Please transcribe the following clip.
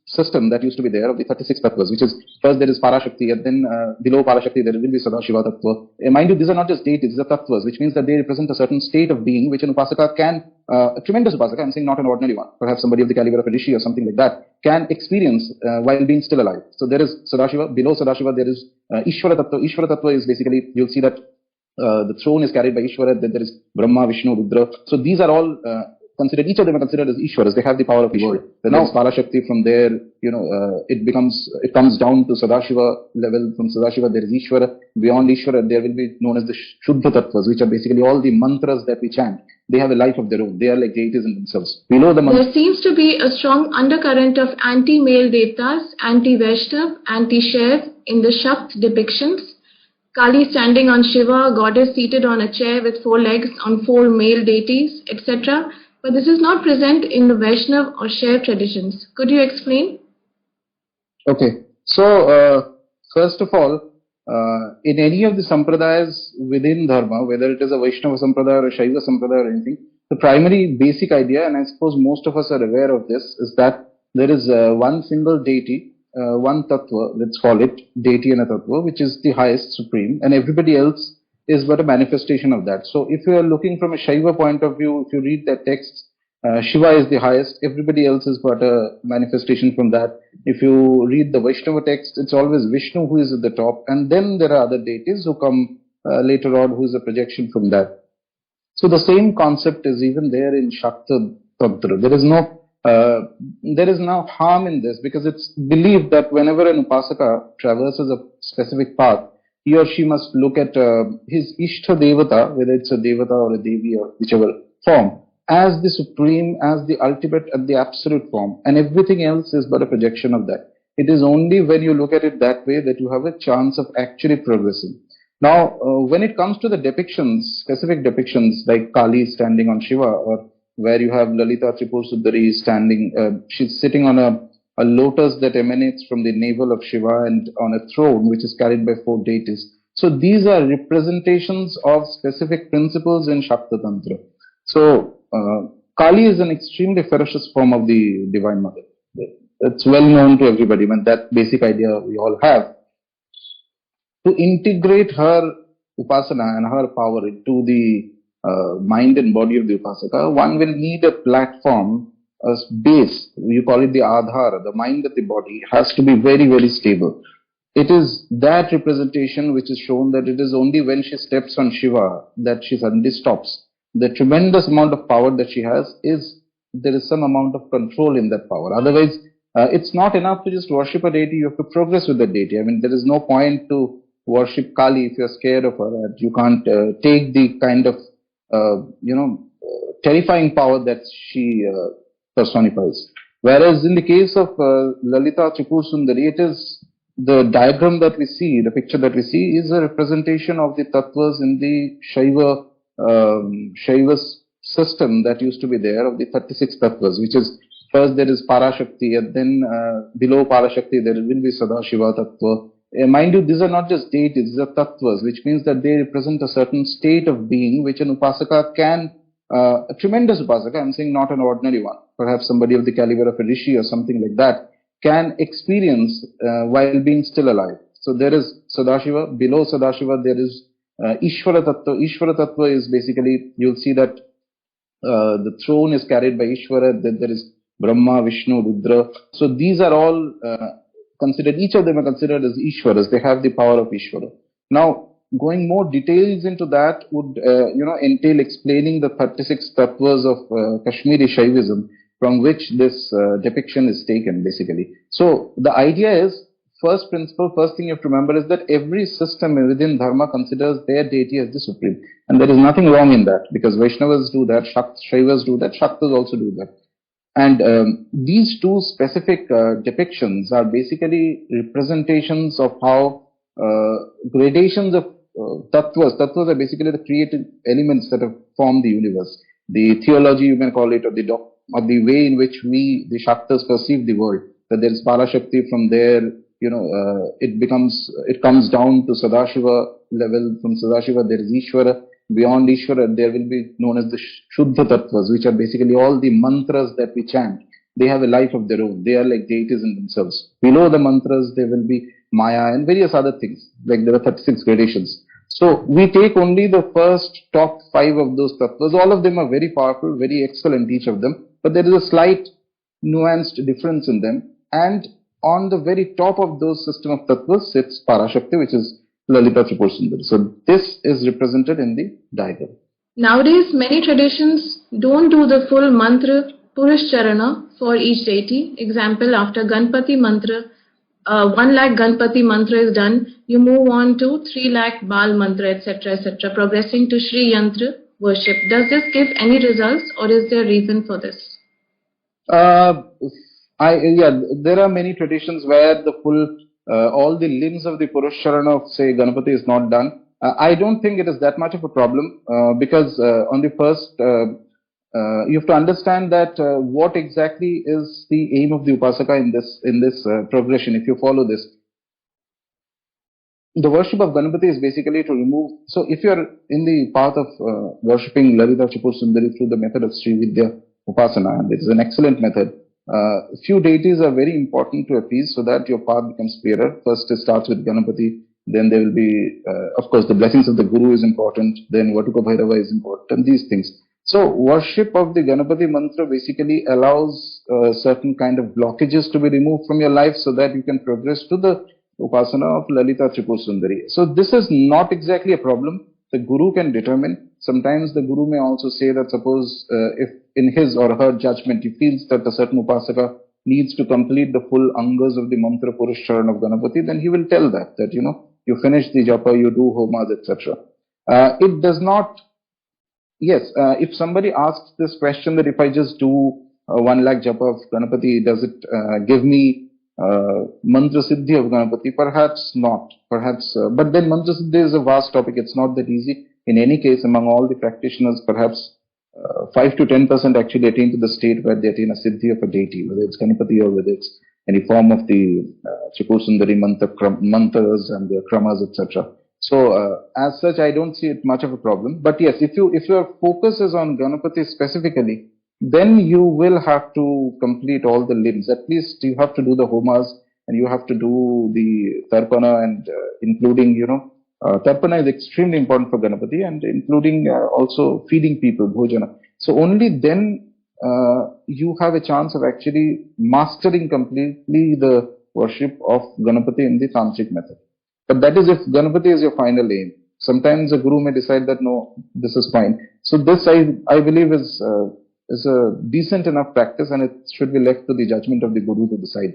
system that used to be there of the 36 tattvas, which is first there is Parashakti, and then below Parashakti there will be Sadashiva tattva. Mind you, these are not just deities, these are tattvas, which means that they represent a certain state of being which an upasaka can, a tremendous upasaka, I'm saying not an ordinary one, perhaps somebody of the caliber of a rishi or something like that, can experience while being still alive. So there is Sadashiva, below Sadashiva there is Ishvara tattva. Ishvara tattva is basically, you'll see that the throne is carried by Ishvara, then there is Brahma, Vishnu, Rudra. So these are all considered, each of them are considered as Ishwaras. They have the power of Ishwara. Then now Parashakti, from there, it comes down to Sadashiva level. From Sadashiva there is Ishwara. Beyond Ishwara there will be known as the Shuddha Tattvas, which are basically all the mantras that we chant. They have a life of their own. They are like deities in themselves. Below the there seems to be a strong undercurrent of anti-male devatas, anti-Vaishnava, anti-Shaiva in the Shakt depictions. Kali standing on Shiva, goddess seated on a chair with 4 legs on 4 male deities, etc. But this is not present in the Vaishnava or Shaiva traditions. Could you explain? Okay. So, first of all, in any of the sampradayas within Dharma, whether it is a Vaishnava sampradaya or a Shaiva sampradaya or anything, the primary basic idea, and I suppose most of us are aware of this, is that there is one single deity, one tattva, let's call it deity and a tattva, which is the highest, supreme, and everybody else is but a manifestation of that. So if you are looking from a Shaiva point of view, if you read that text, Shiva is the highest, everybody else is but a manifestation from that. If you read the Vaishnava text, it's always Vishnu who is at the top, and then there are other deities who come later on, who is a projection from that. So the same concept is even there in Shakta Tantra. There is no harm in this, because it's believed that whenever an upasaka traverses a specific path, he or she must look at his Ishta Devata, whether it's a Devata or a Devi or whichever form, as the supreme, as the ultimate and the absolute form, and everything else is but a projection of that. It is only when you look at it that way that you have a chance of actually progressing. Now, when it comes to the depictions, specific depictions like Kali standing on Shiva, or where you have Lalita Tripura Sundari standing, she's sitting on a lotus that emanates from the navel of Shiva and on a throne which is carried by 4 deities. So these are representations of specific principles in Shakta Tantra. So Kali is an extremely ferocious form of the Divine Mother. It's well known to everybody, and that basic idea we all have. To integrate her upasana and her power into the mind and body of the upasaka, one will need a platform, a base. You call it the adhara. The mind of the body has to be very, very stable. It is that representation which is shown that it is only when she steps on Shiva that she suddenly stops. The tremendous amount of power that she has there is some amount of control in that power. Otherwise, it's not enough to just worship a deity. You have to progress with the deity. I mean, there is no point to worship Kali if you're scared of her. You can't take the kind of terrifying power that she personifies. Whereas in the case of Lalita Tripura Sundari, it is the diagram that we see, the picture that we see, is a representation of the tattvas in the Shaiva system that used to be there of the 36 tattvas, which is first there is Parashakti, and then below Parashakti there will be Sadashiva tattva. Mind you, these are not just deities, these are tattvas, which means that they represent a certain state of being which an upasaka can, a tremendous upasaka, I'm saying not an ordinary one, perhaps somebody of the caliber of a rishi or something like that, can experience while being still alive. So there is Sadashiva, below Sadashiva there is Ishvara tattva. Ishvara tattva is basically, you'll see that the throne is carried by Ishvara, then there is Brahma, Vishnu, Rudra. So these are all considered, each of them are considered as Ishwaras. They have the power of Ishvara. Now, going more details into that would, entail explaining the 36 tattvas of Kashmiri Shaivism, from which this depiction is taken, basically. So the idea is, first principle, first thing you have to remember is that every system within Dharma considers their deity as the supreme. And there is nothing wrong in that, because Vaishnavas do that, Shaivas do that, Shaktas also do that. And these two specific depictions are basically representations of how gradations of tattvas. Tattvas are basically the created elements that have formed the universe. The theology, you can call it, or the way in which we, the Shaktas, perceive the world. That there is Parashakti, from there, it comes down to Sadashiva level. From Sadashiva there is Ishvara. Beyond Ishvara there will be known as the Shuddha Tattvas, which are basically all the mantras that we chant. they have a life of their own. They are like deities in themselves. Below the mantras, there will be Maya and various other things. Like there are 36 gradations. So we take only the first top 5 of those tattvas. All of them are very powerful, very excellent, each of them. But there is a slight nuanced difference in them. And on the very top of those system of tattvas sits Parashakti, which is Lalita Tripura Sundari. So this is represented in the diagram. Nowadays, many traditions don't do the full mantra Purush Charana for each deity. Example, after Ganpati mantra, 1 lakh Ganpati mantra is done, you move on to 3 lakh Bal mantra, etc., etc., progressing to Shri Yantra worship. Does this give any results, or is there reason for this? There are many traditions where the full, all the limbs of the Purush Charana of, say, Ganpati is not done. I don't think it is that much of a problem, because on the first, you have to understand that what exactly is the aim of the Upasaka in this progression. If you follow this, the worship of Ganpati is basically to remove. So if you are in the path of worshipping Lalita Tripura Sundari through the method of Sri Vidya Upasana, and it is an excellent method. Few deities are very important to appease so that your path becomes clearer. First, it starts with Ganpati. Then there will be, of course, the blessings of the Guru is important. Then Vatuka Bhairava is important. These things. So worship of the Ganpati mantra basically allows certain kind of blockages to be removed from your life so that you can progress to the Upasana of Lalita Tripura Sundari. So this is not exactly a problem. The Guru can determine. Sometimes the Guru may also say that suppose if in his or her judgment he feels that a certain Upasaka needs to complete the full angas of the mantra Purush Charan of Ganpati, then he will tell that you finish the japa, you do homas, etc. It does not. Yes, if somebody asks this question that if I just do 1 lakh japa of Ganpati, does it give me mantra siddhi of Ganpati? Perhaps not. Perhaps, but then mantra siddhi is a vast topic. It's not that easy. In any case, among all the practitioners, perhaps 5 to 10% actually attain to the state where they attain a siddhi of a deity, whether it's Ganpati or whether it's any form of the Tripura Sundari mantras and the kramas, etc. So as such, I don't see it much of a problem. But yes, if your focus is on Ganpati specifically, then you will have to complete all the limbs. At least you have to do the homas and you have to do the tarpana, and including tarpana is extremely important for Ganpati, and including also feeding people bhojana. So only then you have a chance of actually mastering completely the worship of Ganpati in the Tantric method. But that is if Ganpati is your final aim. Sometimes a guru may decide that no, this is fine. So this I believe is a decent enough practice, and it should be left to the judgment of the guru to decide